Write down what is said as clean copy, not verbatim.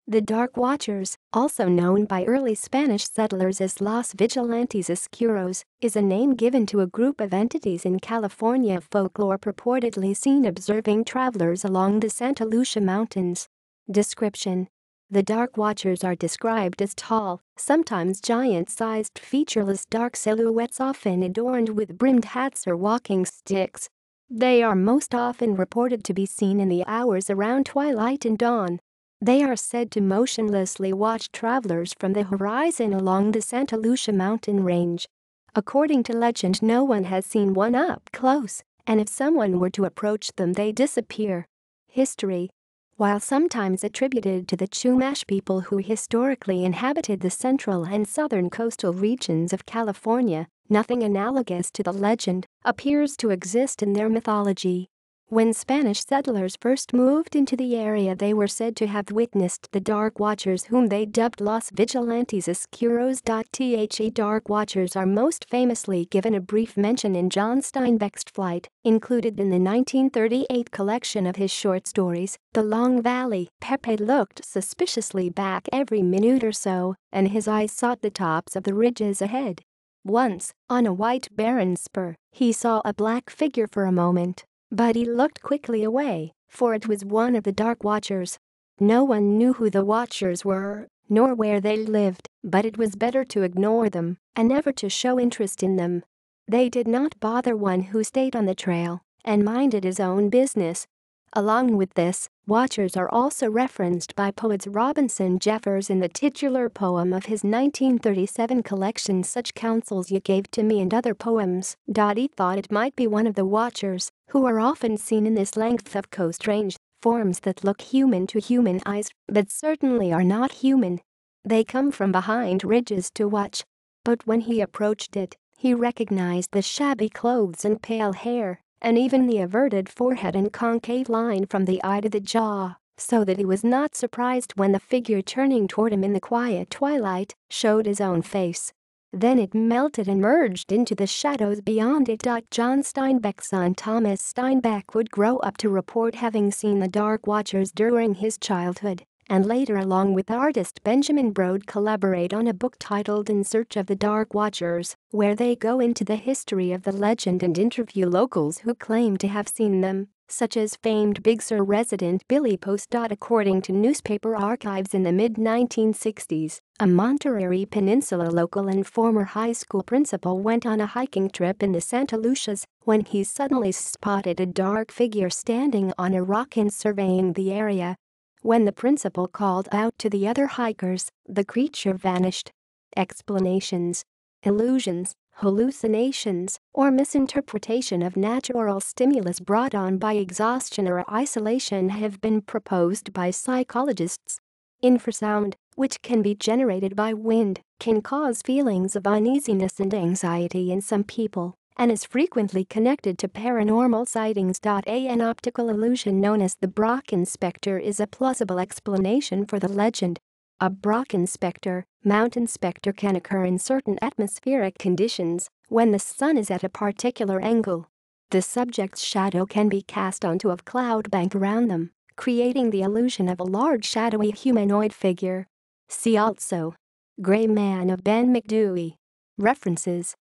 The Dark Watchers, also known by early Spanish settlers as Los Vigilantes Oscuros, is a name given to a group of entities in California folklore purportedly seen observing travelers along the Santa Lucia Mountains. Description: the Dark Watchers are described as tall, sometimes giant-sized featureless dark silhouettes often adorned with brimmed hats or walking sticks. They are most often reported to be seen in the hours around twilight and dawn. They are said to motionlessly watch travelers from the horizon along the Santa Lucia mountain range. According to legend, no one has seen one up close, and if someone were to approach them, they disappear. History: while sometimes attributed to the Chumash people who historically inhabited the central and southern coastal regions of California, nothing analogous to the legend appears to exist in their mythology. When Spanish settlers first moved into the area, they were said to have witnessed the Dark Watchers, whom they dubbed Los Vigilantes Oscuros. The Dark Watchers are most famously given a brief mention in John Steinbeck's Flight, included in the 1938 collection of his short stories, The Long Valley. Pepe looked suspiciously back every minute or so, and his eyes sought the tops of the ridges ahead. Once, on a white barren spur, he saw a black figure for a moment. But he looked quickly away, for it was one of the Dark Watchers. No one knew who the Watchers were, nor where they lived, but it was better to ignore them and never to show interest in them. They did not bother one who stayed on the trail and minded his own business. Along with this, Watchers are also referenced by poets Robinson Jeffers in the titular poem of his 1937 collection Such Counsels You Gave to Me and Other Poems. He thought it might be one of the Watchers, who are often seen in this length of coast range, forms that look human to human eyes but certainly are not human. They come from behind ridges to watch. But when he approached it, he recognized the shabby clothes and pale hair, and even the averted forehead and concave line from the eye to the jaw, so that he was not surprised when the figure turning toward him in the quiet twilight showed his own face. Then it melted and merged into the shadows beyond it. John Steinbeck's son Thomas Steinbeck would grow up to report having seen the Dark Watchers during his childhood, and later, along with artist Benjamin Brode, collaborate on a book titled In Search of the Dark Watchers, where they go into the history of the legend and interview locals who claim to have seen them, such as famed Big Sur resident Billy Post. According to newspaper archives, in the mid-1960s, a Monterey Peninsula local and former high school principal went on a hiking trip in the Santa Lucias when he suddenly spotted a dark figure standing on a rock and surveying the area. When the principal called out to the other hikers, the creature vanished. Explanations: illusions, hallucinations, or misinterpretation of natural stimulus brought on by exhaustion or isolation have been proposed by psychologists. Infrasound, which can be generated by wind, can cause feelings of uneasiness and anxiety in some people, and is frequently connected to paranormal sightings. An optical illusion known as the Brockenspector is a plausible explanation for the legend. A Brockenspector, mountain specter, can occur in certain atmospheric conditions when the sun is at a particular angle. The subject's shadow can be cast onto a cloud bank around them, creating the illusion of a large shadowy humanoid figure. See also: Gray Man of Ben McDewey. References: